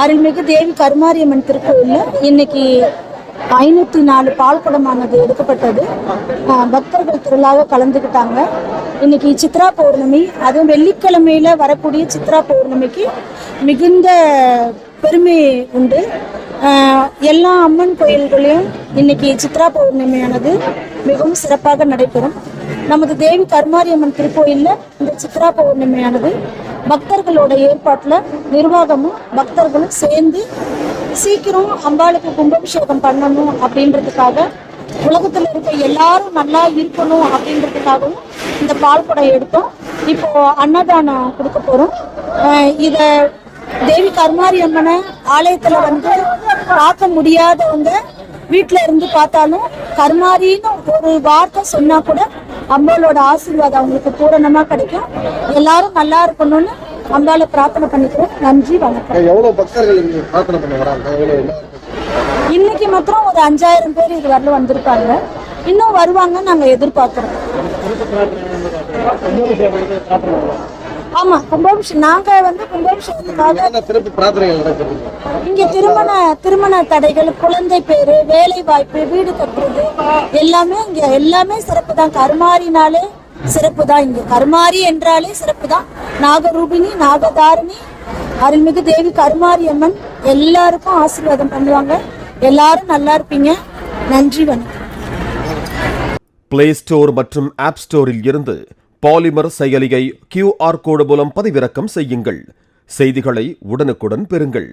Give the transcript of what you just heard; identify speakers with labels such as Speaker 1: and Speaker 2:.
Speaker 1: அருள்மிகு தேவி கருமாரியம்மன் திருக்கோயிலில் இன்னைக்கு 504 பால் குடமானது எடுக்கப்பட்டது. பக்தர்கள் திரளாக கலந்துக்கிட்டாங்க. இன்னைக்கு சித்ரா பௌர்ணமி, அதுவும் வெள்ளிக்கிழமையில வரக்கூடிய சித்ரா பௌர்ணமிக்கு மிகுந்த பெருமை உண்டு. எல்லா அம்மன் கோயில்களையும் இன்னைக்கு சித்ரா பௌர்ணமியானது மிகவும் சிறப்பாக நடைபெறும். நமது தேவி கருமாரியம்மன் திருக்கோயிலில் இந்த சித்ரா பௌர்ணமியானது பக்தர்களோட ஏற்பாட்டில் நிர்வாகமும் பக்தர்களும் சேர்ந்து சீக்கிரம் அம்பாளுக்கு கும்பாபிஷேகம் பண்ணணும் அப்படின்றதுக்காக, உலகத்தில் இருக்க எல்லாரும் நல்லா இருக்கணும் அப்படின்றதுக்காகவும் இந்த பால் குடம் எடுத்தோம். இப்போ அன்னதானம் கொடுக்க போகிறோம். இதை தேவி கருமாரியம்மனை ஆலயத்தில் பார்க்க முடியாதவங்க வீட்டில் இருந்து பார்த்தாலும் கருமாரின்னு ஒரு வார்த்தை சொன்னா கூட அம்பாளோட ஆசீர்வாதம் அவங்களுக்கு பூரணமாக கிடைக்கும். எல்லாரும் நல்லா இருக்கணும்னு அம்பாளை பிரார்த்தனை பண்ணிக்கிறோம். நன்றி, வணக்கம்.
Speaker 2: எவ்வளவு பக்தர்கள் பிரார்த்தனை பண்ண வராங்க?
Speaker 1: இன்னைக்கு மாத்திரம் ஒரு 5000 பேர் இது வரல வந்திருக்காங்க. இன்னும் வருவாங்க, நாங்க எதிர்பார்க்கிறோம். ஆமா, கும்பாபிஷேகம் நாங்க கும்பாபிஷேகத்துக்காக இங்க திருமண தடைகள், குழந்தை பேரு, வேலை வாய்ப்பு, வீடு கட்டுறது எல்லாமே சிறப்பு தான். கருமாரினாலே சிறப்பு தான். இங்க கருமாரி என்றாலே சிறப்பு தான். நாகரூபிணி, நாகதாரிணி, அருள்மிகு தேவி கருமாரியம்மன் எல்லாருக்கும் ஆசீர்வாதம் பண்ணுவாங்க. எல்லாரும் நல்லா இருப்பீங்க. நன்றி, வணக்கம்.
Speaker 3: பிளே ஸ்டோர் மற்றும் ஆப் ஸ்டோரில் இருந்து பாலிமர் செயலியை QR கோடு மூலம் பதிவிறக்கம் செய்யுங்கள். செய்திகளை உடனுக்குடன் பெறுங்கள்.